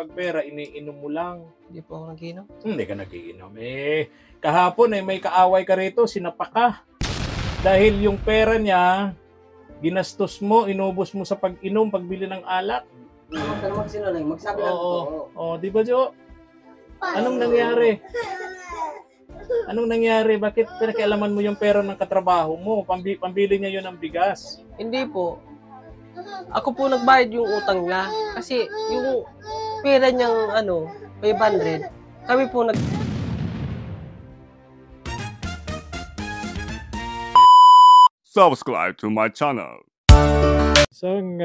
pag pera, iniinom mo lang. Hindi po ako nag-inom. Hindi ka nagiinom. Kahapon may kaaway ka rito, sinapak ka. Dahil yung pera niya, ginastos mo, inubos mo sa pag-inom, pagbili ng alak. Pero magsinungaling, magsabi lang ito. Di ba, Jo? Anong nangyari? Anong nangyari? Bakit pinakialaman mo yung pera ng katrabaho mo? Pambili niya yun ng bigas. Hindi po. Ako po nagbayad yung utang niya. Kasi yung pera niyang 500, kami po Subscribe to my channel. Isang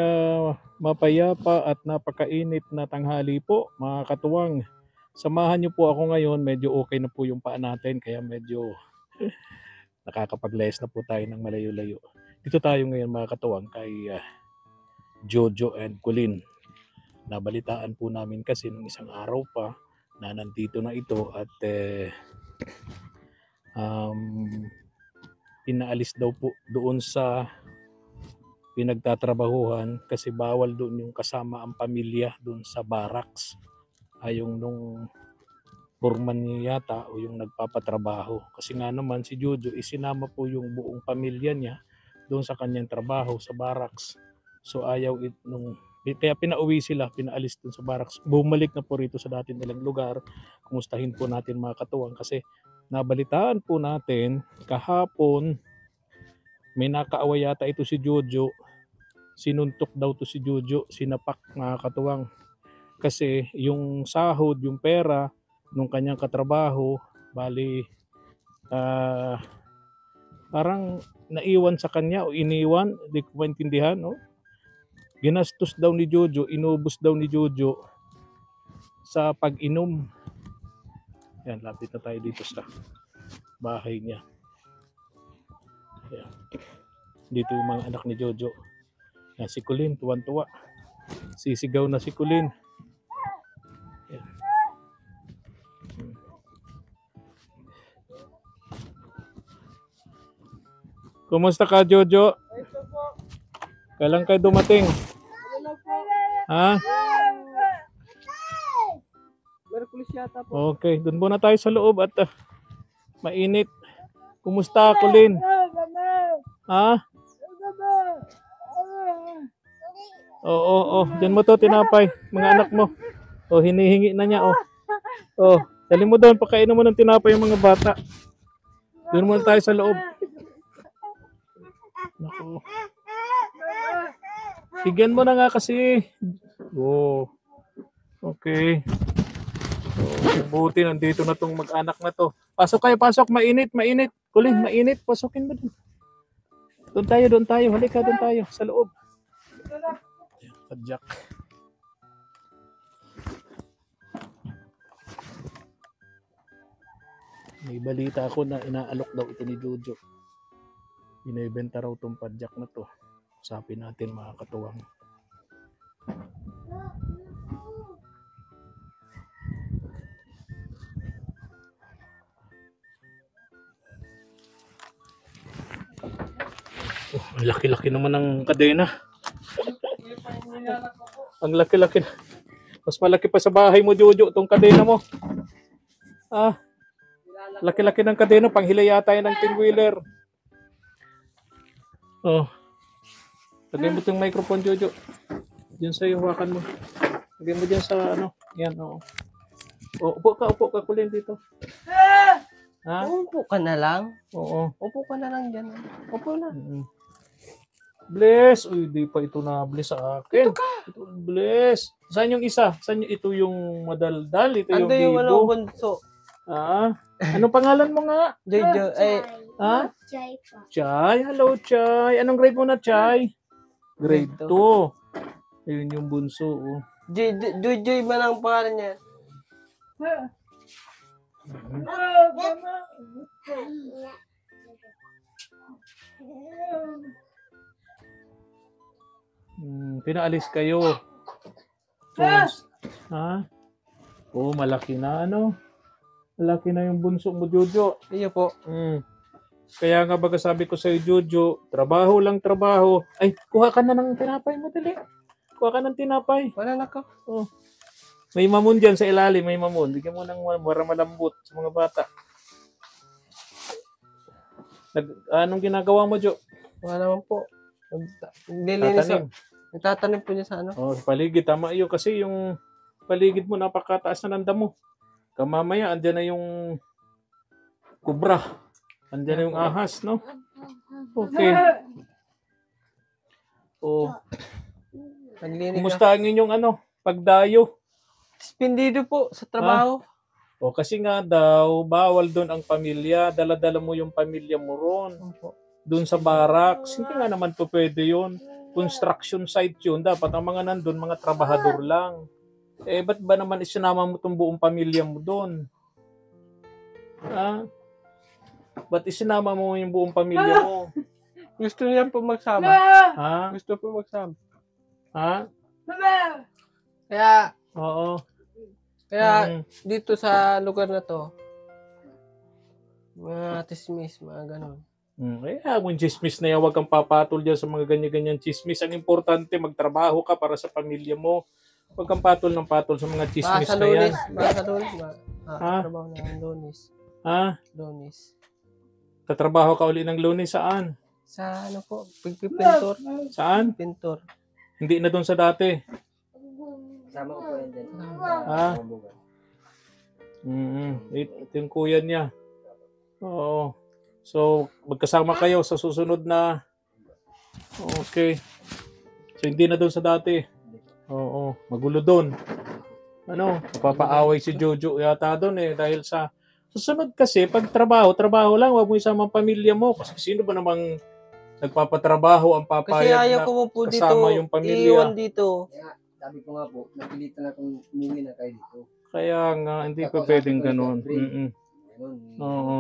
mapayapa at napakainit na tanghali po, mga katuwang. Samahan niyo po ako ngayon, medyo okay na po yung paa natin, kaya medyo nakakapag-layas na po tayo ng malayo-layo. Dito tayo ngayon, mga katuwang, kay Jojo and Colleen. Nabalitaan po namin kasi nung isang araw pa na nandito na ito at pinaalis daw po doon sa pinagtatrabahuhan kasi bawal doon yung kasama ang pamilya doon sa barracks. Yung nung foreman niya yata o yung nagpapatrabaho. Kasi nga naman si Jojo isinama po yung buong pamilya niya doon sa kanyang trabaho sa barracks. So ayaw kaya pinauwi sila, pinaalis doon sa barracks. Bumalik na po rito sa dati nilang lugar. Kumustahin po natin mga katuwang kasi nabalitaan po natin kahapon may nakaaway yata ito si Jojo. Sinuntok daw to si Jojo, sinapak mga katuwang. Kasi yung sahod, yung pera nung kanyang katrabaho, bali parang naiwan sa kanya o iniwan, di ko maintindihan, no? Ginastos daw ni Jojo, inubos daw ni Jojo sa pag-inom. Yan, lapit na tayo dito sa bahay niya. Yan. Dito yung mga anak ni Jojo. Yan, si Colleen, tuwan-tuwa. Sisigaw na si Colleen. Yan. Kumusta ka, Jojo? Kailan kayo dumating? Ha? Merkulis yata po. Okay, doon muna tayo sa loob at mainit. Kumusta, Colleen? Ha? Oo. Diyan mo to tinapay, mga anak mo. Hinihingi na niya, dali mo doon, pakainin mo ng tinapay yung mga bata. Doon muna tayo sa loob. Naku. Higyan mo na nga kasi. Okay. Buti nandito na tong mag-anak na to. Pasok kayo, pasok. Mainit. Colleen, mainit. Pasukin mo doon. Doon tayo. Halika, doon tayo. Sa loob. Padjak. May balita ako na inaalok daw ito ni Jojo. Binibenta raw itong padjak na to. Usapin natin mga katuwang. Ang laki-laki naman ng kadena. Ang laki-laki. Mas malaki pa sa bahay mo, Jojo, itong kadena mo. Laki-laki ng kadena. Panghila yata yan ng 10-wheeler. Lagay mo itong microphone, Jojo. Diyan sa'yo, hawakan mo. Lagay mo dyan sa Yan, oo. Upo ka, Colleen dito. Ha? Upo ka na lang. Oo. Upo ka na lang dyan. Upo na. Bless. Uy, di pa ito na bless sa akin. Ito, bless. Saan yung isa? Saan ito yung madaldal? Ito yung Ando yung bibo? bunso. Anong pangalan mo nga? Jojo. Ha? Chay. Hello, Chay. Anong grade mo na, Chay? Grade 2. Ayun yung bunso. Jojo ba lang pangalan niya? Pinaalis kayo. Ha? Malaki na Malaki na yung bunso mo, Jojo. Iyo po. Kaya nga baga sabi ko sa'yo, Jojo, trabaho lang trabaho. Ay, kuha ka na ng tinapay mo, dali. Kuha ka ng tinapay. Wala na ka. May mamon dyan sa ilalim, may mamon. Bigyan mo ng para malambot sa mga bata. Anong ginagawa mo, Jo? Wala naman po. Nililinis. Tatanim. Nagtatanim po niya sa ano. Oh, paligid. Tama yun. Kasi yung paligid mo, napakataas na ng damo. Kamamaya, andyan na yung kubra. Andyan na yung ahas, no? Okay. Oh, Naglinig na. kumusta ang inyong pagdayo? Spindido po sa trabaho. O kasi nga daw, bawal doon ang pamilya. Dala-dala mo yung pamilya mo ron. Opo. Doon sa barracks. Hindi nga naman po pwede yun. Construction site yun. Dapat ang mga nandun, mga trabahador lang. Eh, ba't ba naman isinama mo itong buong pamilya mo doon? Ha? Ba't isinama mo yung buong pamilya mo? Gusto niya po magsama. Ha? Gusto po magsama. Ha? Kaya Oo. Kaya dito sa lugar na to, mga tismis, mga ganon. Kaya kung chismis na yan, huwag kang papatol dyan sa mga ganyan-ganyan chismis. Ang importante, magtrabaho ka para sa pamilya mo. Huwag kang patol ng patol sa mga chismis Sa na yan. Lunes. Trabaho na ng Lunes. Ha? Lunes. Tatrabaho ka uli ng Lunes saan? Sa ano po, pigpipintor. Saan? Pintor. Hindi na doon sa dati. Sama ko po yan din. Ha? Ito yung kuya niya. Oo. So, magkasama kayo sa susunod na. Okay. So, hindi na doon sa dati. Oo. Magulo doon. Mapapaaway si Jojo yata doon dahil sa susunod kasi, pag trabaho lang, huwag mo isama ang pamilya mo. Kasi sino ba namang nagpapatrabaho ang Kasi papayag ayaw na ko po dito, kasama yung pamilya? iiwan dito. Kaya, sabi ko nga po, napilitan akong umuwi na kayo dito. Kaya nga, hindi pa pwedeng ganun. Ganun. Oo.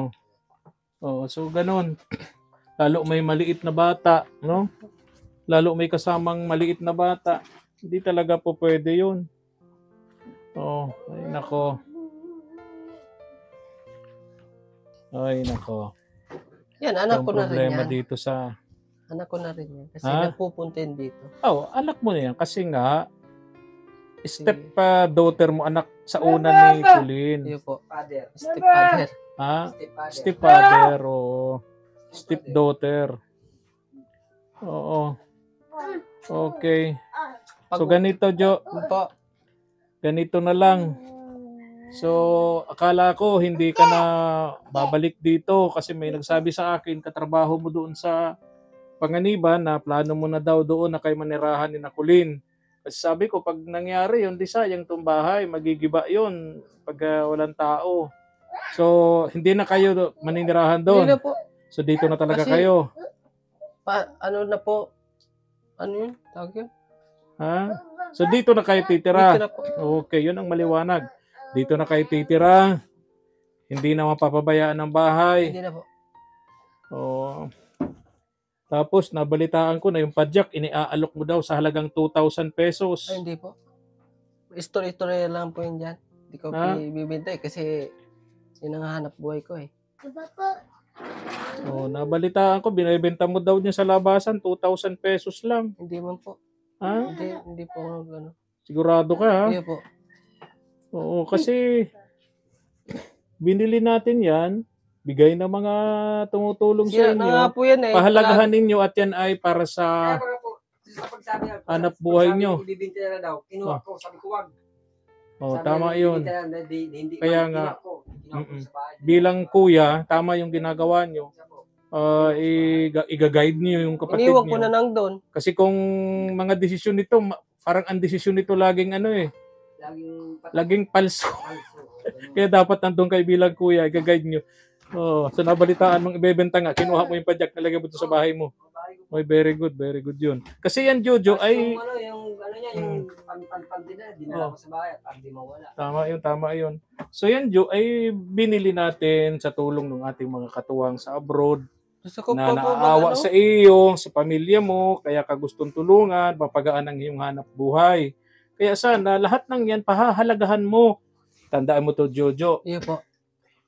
Oo, so ganun. Lalo may maliit na bata, no? Lalo may kasamang maliit na bata. Hindi talaga po pwede yun. Oo, ay nako. Ay nako. Yan, anak Yung ko na rin problema yan. dito sa... Anak ko na rin yan. Kasi Ha? nagpupunta yun dito. Oh, anak mo na yan. Kasi nga, step daughter mo, anak sa una ni Colleen. Iyo po. Father. Stepfather. Ha? Stepfather. Stepfather o stepdaughter. Oo. Okay. So ganito, Jo. Yun po. Ganito na lang. So, akala ko hindi ka na babalik dito kasi may nagsabi sa akin, katrabaho mo doon sa Panganiban na plano mo na daw doon na kay manirahan ni Nakulin. Kasi sabi ko, pag nangyari yun, di sayang itong bahay, magigiba yun pag walang tao. So, hindi na kayo maninirahan Hindi doon. na po. So, dito na talaga Kasi- kayo. Ano na po? Ano yun? Tawag yun? Ha? So, dito na kayo titira. Dito na po. Okay, yun ang maliwanag. Dito na kayo titira. Hindi na mapapabayaan ng bahay. Hindi na po. Oo. Tapos, nabalitaan ko na yung padyak, iniaalok mo daw sa halagang 2,000 pesos. Ay, hindi po. Story lang po yun dyan. Hindi ko Ha? bibintay kasi yun ang hanap buhay ko eh. Oh, nabalitaan ko, binibenta mo daw niya sa labasan, 2,000 pesos lang. Hindi man po. Ha? Hindi po gano'n. Sigurado ka, ha? Hindi po. Oo, kasi binili natin yan, bigay ng mga tumutulong sa Sira na nga inyo. po yan eh. Pahalagahan ninyo at yan ay para Kaya sa... mga po, sa pagsabi niya, Hanap buhay pagsabi nyo. ko, ibibinta na daw. Kinuha ko, sabi ko wag. Oh, Sabi tama niya, yun. ibibinta na, hindi Kaya ko, nga. kinuha ko. Kinuha ko sa bahay. Bilang kuya, tama yung ginagawa nyo. Siya po. Iga-guide niyo yung kapatid Iniwan ko niyo. na nang doon. Kasi kung mga desisyon nito, parang ang desisyon nito laging laging palso. Palso. Kaya dapat nandun kayo bilang kuya, i-guide nyo. Oh, so nabalitaan mong ibebenta nga, kinuha mo yung padyak, nalagay mo ito sa bahay mo. Oy, very good yun. Kasi yan, Jojo, ay... Yung ano niya, yung pan-pan-pan na, dinala ko sa bahay at di mawala. Tama yun. So yan, Jo, ay binili natin sa tulong ng ating mga katuwang sa abroad Gusto ko na po naaawa sa iyo, sa pamilya mo, kaya ka gustong tulungan, papagaan ang iyong hanap buhay. Kaya sana, lahat ng yan, pahahalagahan mo. Tandaan mo to, Jojo. Iyo po.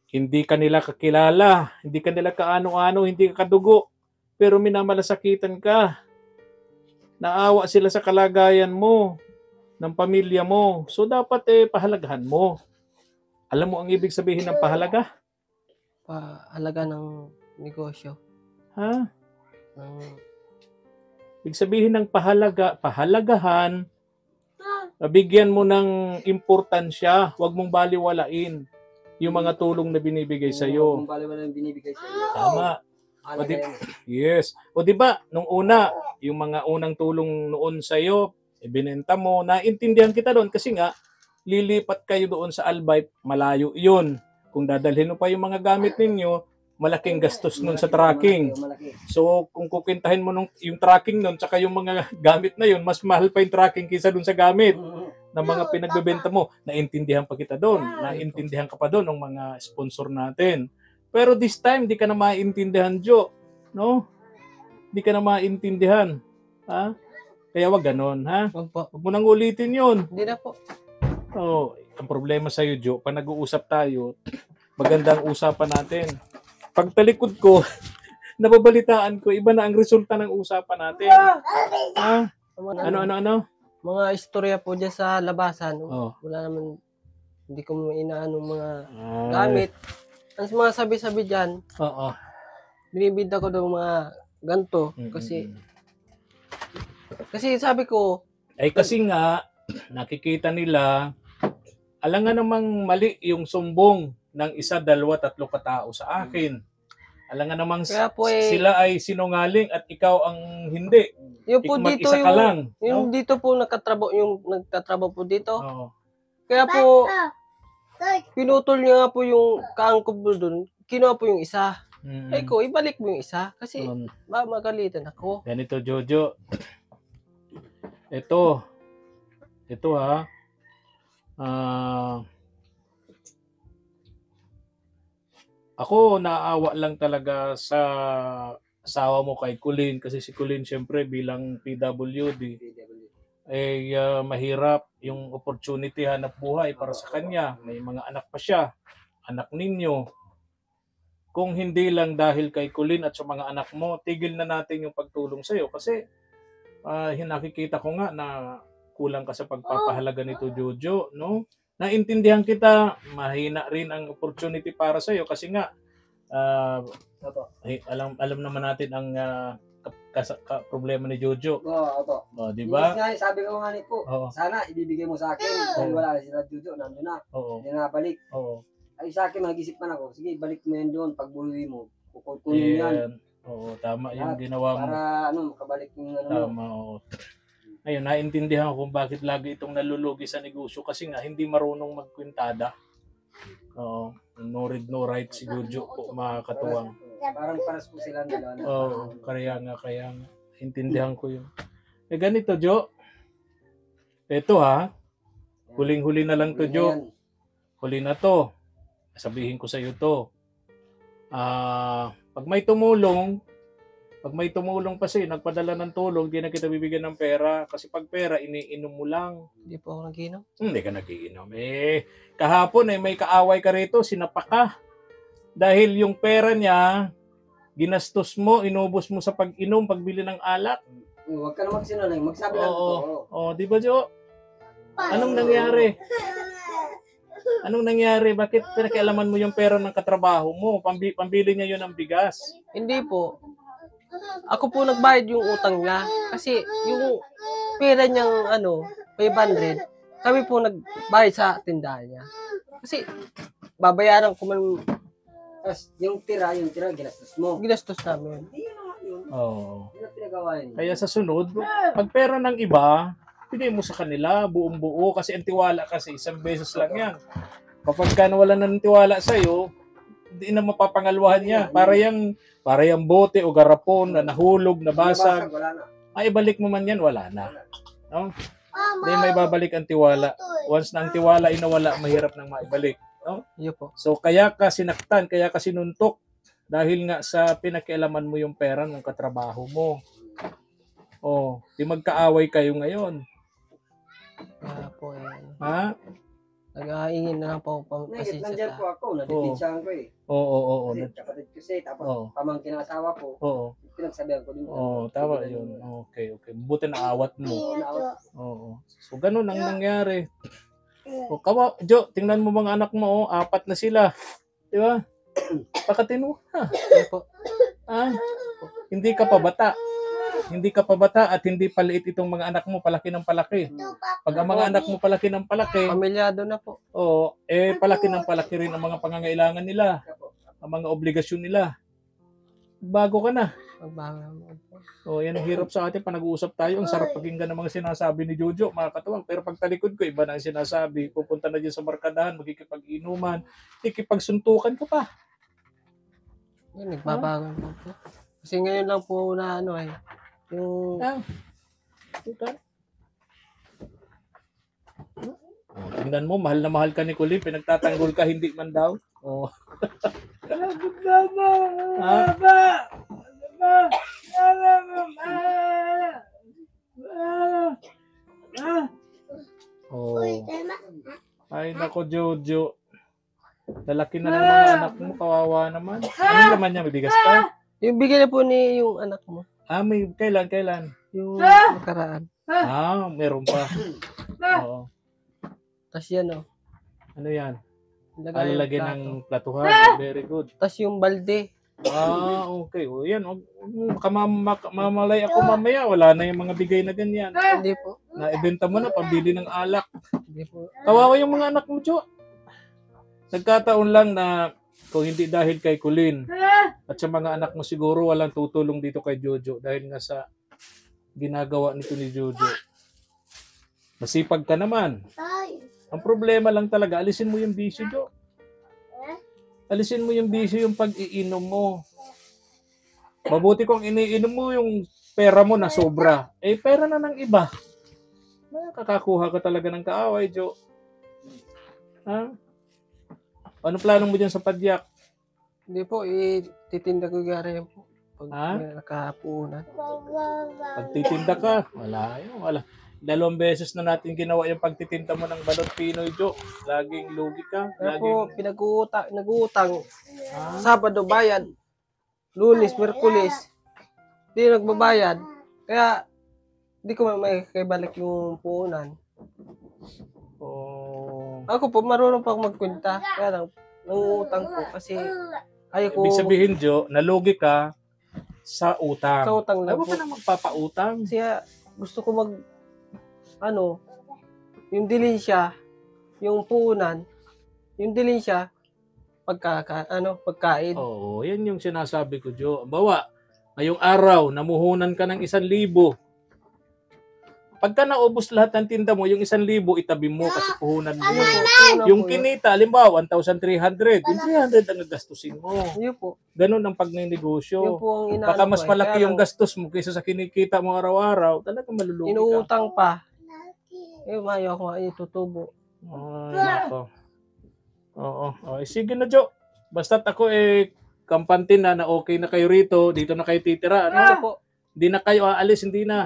Hindi ka nila kakilala, hindi ka nila kaano-ano, hindi ka kadugo, pero minamalasakitan ka. Naawa sila sa kalagayan mo. ng pamilya mo. So dapat pahalagahan mo. Alam mo ang ibig sabihin ng pahalaga? Pahalaga ng negosyo. Ha? Ng, Ibig sabihin ng pahalagahan, bigyan mo ng importansya, huwag mong baliwalain yung mga tulong na binibigay sa iyo. Kung baliwala yung binibigay sa iyo. Tama. Halaga yan. Yes. O di ba, nung una, yung mga unang tulong noon sa iyo, ibinenta mo, naintindihan kita doon kasi nga lilipat kayo doon sa Albay, malayo 'yun. Kung dadalhin mo pa yung mga gamit ninyo, malaking gastos nun sa tracking. Malaki. So, kung kukwentahin mo yung tracking nun, tsaka yung mga gamit na yun, mas mahal pa yung tracking kaysa dun sa gamit na mga pinagbebenta mo. Naintindihan pa kita doon. Naintindihan ka pa doon ng mga sponsor natin. Pero this time, di ka na maintindihan, Jo. No? Di ka na maintindihan. Ha? Kaya wag ganon, ha? opo. Huwag mo nang ulitin yun. Hindi na po. Oh, ang problema sa'yo, Jo, pag nag-uusap tayo, magandang usapan natin. Pag talikod ko, nababalitaan ko, iba na ang resulta ng usapan natin. Ha? Ano? Mga istorya po dyan sa labasan. Oh. Wala naman, hindi ko inaano mga Ay. gamit. Ang mga sabi-sabi dyan, Oo. binibida ko daw mga ganto. Kasi sabi ko, Ay kasi nga, nakikita nila, alam nga namang mali yung sumbong ng 1, 2, 3 katao sa akin. Alam nga namang Kaya po sila ay sinungaling at ikaw ang hindi. yung po dito, Mag-isa ka lang. yung No? dito po yung nagtatrabaho po dito. Oo. Kaya po, pinutol niya nga po yung kaangkob mo dun. Kinuha po yung isa. Mm. Ay ko, ibalik mo yung isa. Kasi, Um, magalitan ako. Ganito, Jojo. Ito ha. Ako naawa lang talaga sa asawa mo kay Colleen kasi si Colleen syempre bilang PWD mahirap yung opportunity hanap buhay para sa kanya. May mga anak pa siya, anak ninyo. Kung hindi lang dahil kay Colleen at sa mga anak mo, tigil na natin yung pagtulong sa iyo kasi nakikita ko nga na kulang ka sa pagpapahalaga nito, Jojo, no? Naintindihan kita, mahina rin ang opportunity para sa iyo kasi nga alam naman natin ang problema ni Jojo. Opo. Di ba? Sabi ko nga po, Oo. sana ibibigay mo sa akin. Dahil wala na sila Jojo, nandun na. Oo. Hindi na balik. Oo. Ay sa akin, mag-isip man ako. Sige, balik mo yan doon. Pag buwi mo, kukunin yan. Oo, tama yung ginawa mo. Para makabalik yung Tama, oo. Ayun, naintindihan ko kung bakit lagi itong nalulugi sa negosyo kasi nga hindi marunong magkwintada. Oo, no read, no write si Jojo po, mga katuwang. Parang paras po sila nila. Oo, kaya nga. Intindihan ko yun. Ganito, Jo. Ito ha, huling-huli na lang to, Jo. Huli na to. Sabihin ko sa iyo to. Pag may tumulong pa sa'yo, nagpadala ng tulong, di na kita bibigyan ng pera. Kasi pag pera, iniinom mo lang. Hindi po ako naginom. Hindi ka nagiinom. Kahapon may kaaway ka rito, sinapak ka. Dahil yung pera niya, ginastos mo, inubos mo sa pag-inom, pagbili ng alak. Huwag ka na magsinungaling. Magsabi lang ito. Oo, di ba, Jo? Anong nangyari? Bakit pinakialaman mo yung pera ng katrabaho mo? Pambili niya yun ng bigas. Hindi po. Ako po nagbayad yung utang niya. Kasi yung pera niyang 500, kami po nagbayad sa tindahan niya. Kasi babayaran ko man, Tapos yung tira, ginastos mo. ginastos namin. Hindi yun. Oo. Hindi na pinagawa yun. Kaya sa sunod, pag pera ng iba, bigay mo sa kanila, buong buo, kasi ang tiwala kasi isang beses lang yan. Kapag ka nawala ng tiwala sa'yo, hindi na mapapangalwahan niya. Para yung bote o garapon na nahulog, nabasag, Wala na. ay ibalik mo man yan, wala na. No? Hindi may babalik ang tiwala. Once na ang tiwala inawala, mahirap nang maibalik. No? Iyo po. So kaya ka sinaktan, kaya ka sinuntok dahil nga sa pinakialaman mo yung pera ng katrabaho mo. Di magkaaway kayo ngayon. Kaya po Ha? Nag-aingin na lang po ako Nagit, pasensya nandyan sa... po ako, nadipinsahan ko eh. Oo. Kasi kapatid ko siya, tapos Oo. pamangkin ng asawa ko, Oo. pinagsabihan ko din. Oo, tama yun. Okay. Buti na awat mo. Oo. So, ganun ang nangyari. O, Jo, tingnan mo mga anak mo, 4 na sila. Di ba? Pakatino ka. Hindi po. Ah, hindi ka pa bata. Hindi ka pa bata at hindi paliit itong mga anak mo, palaki ng palaki. Pag ang mga anak mo palaki ng palaki, Pamilyado na po. oo, palaki ng palaki rin ang mga pangangailangan nila, ang mga obligasyon nila. Bago ka na. Magbago po. Oh, yan ang hirap sa atin. Nag-uusap tayo. Ang sarap pakinggan ng mga sinasabi ni Jojo, mga katuwang. Pero pag talikod ko, iba na ang sinasabi. Pupunta na dyan sa barkadahan, magkikipag-inuman, ikipagsuntukan ka pa. Yun, nagbabago po po. Kasi ngayon lang po na ano eh. Yung... Oh, tingnan mo, mahal na mahal ka ni Colin, pinagtatanggol ka, hindi man daw. Oh. Oh. Ay, nako, Jojo. Lalaki na ng mga anak mo, kawawa naman. Ano naman niya, may bigas ka? Yung bigay na po ni yung anak mo. May kailan? Yung nakaraan. Meron pa. Oo. Tapos yan o. Ano yan? Lagay Lalagyan yung ng platuhan. Very good. Tapos yung balde. Okay. O yan. Mamalay ako mamaya. Wala na yung mga bigay na ganyan. Hindi po. Naibenta mo na, pambili ng alak. Hindi po. Kawawa yung mga anak mo, Jo. Nagkataon lang na kung hindi dahil kay Colin at sa mga anak mo siguro walang tutulong dito kay Jojo dahil nga sa ginagawa nito ni Jojo. Masipag ka naman. Ang problema lang talaga, alisin mo yung bisyo, Jo. Alisin mo yung bisyo, yung pag-iinom mo. Mabuti kung iniinom mo yung pera mo na sobra. Pera na ng iba. Kakakuha ka talaga ng kaaway, Jo. Ha? Ano plano mo dyan sa padyak? Hindi po, titinda ko gari yan po. Pag nakapuunan. Pagtitinda ka? Wala. 2 beses na natin ginawa yung pagtitinda mo ng balot Pinoy, Jo. Laging lugi ka. Kaya po, nag-uutang. Sabado bayad. Lunes, Merkulis. Hindi nagbabayad. Kaya, hindi ko may balik yung puunan. Ako po, marunong pa ako magkwenta. Kaya lang, nangungutang po. Kasi, ayaw ko... Ibig sabihin, Jo, nalugi ka sa utang. Sa utang lang Huwag po. ka na magpapautang. Kasi gusto ko yung dilensya, yung puunan, yung dilensya, pagkain. Oo, yan yung sinasabi ko, Jo. Bawa, ngayong araw, namuhunan ka ng 1,000. Pagka naubos lahat ng tinda mo, yung 1,000 itabi mo kasi puhunan mo. Yung kinita, halimbawa, 1,300. Yung 300 ang gastusin mo. Yun po. Ganun ang pagnenegosyo. Yun po ang inaano Baka mas ko malaki yung gastos mo kaysa sa kinikita mo araw-araw. Talagang malulugi ka. Inuutang pa. Ayaw ko itutubo. Nako. Oo. Sige na, Jo. Basta't ako kampante na okay na kayo rito. Dito na kayo titira. Ano? Po. Hindi na kayo aalis, hindi na.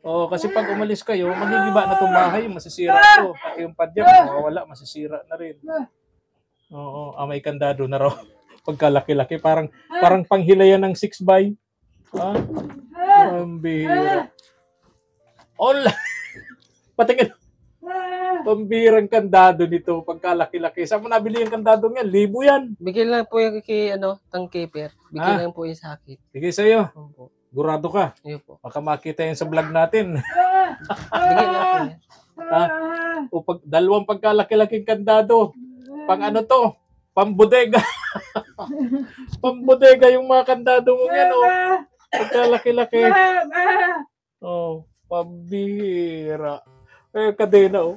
Kasi pag umalis kayo, magigiba na itong bahay, masisira ito. Pati yung padyak, mawawala, masisira na rin. May kandado na raw. Pagkalaki-laki, parang panghilayan ng 6x. Pambira. Patingin. Pambirang kandado nito, pagkalaki-laki. Saan mo nabili yung kandado niya? 1,000 yan. Bigyan lang po yung tangkeper. Bigyan lang po yung sakit. Sige sa'yo. Opo. Gurado ka. Yun po. Baka makita yan sa vlog natin. Bigyan lang po yan. Pag 2 pagkalaki-laking kandado. Pang ano to? Pambodega. Pambodega yung mga kandado mo yan, pagkalaki-laki. Pambihira. Kadena,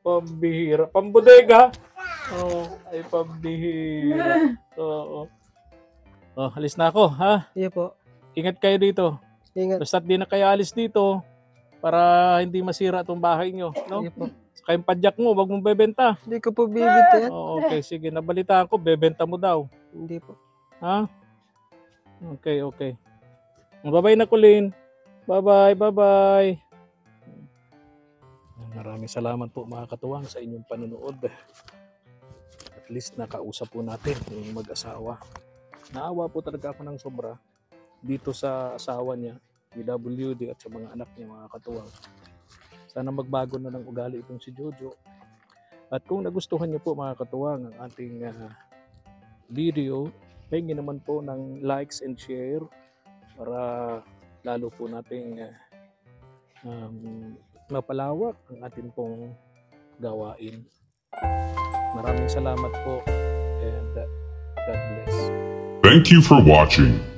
pambihira. Pambodega. Ay pambihira. Alis na ako, ha? Iya po. Ingat kayo dito. Ingat. Basta't di na kayo alis dito para hindi masira itong bahay nyo, no? Iya po. Saka yung padyak mo, wag mong bebenta. Hindi ko po bibita yan. Okay, sige. Nabalitaan ko, bebenta mo daw. Hindi po. Ha? Okay. Bye-bye na, Colin. Bye-bye. Maraming salamat po mga katuwang sa inyong panonood. At least nakausap po natin yung mag-asawa. Naawa po talaga ako ng sobra dito sa asawa niya, PWD, at sa mga anak niya mga katuwang. Sana magbago na ng ugali itong si Jojo. At kung nagustuhan niyo po mga katuwang ang ating video, pahingin naman po ng likes and share para lalo po nating mapalawak ang ating pong gawain. Maraming salamat po and God bless. Thank you for watching.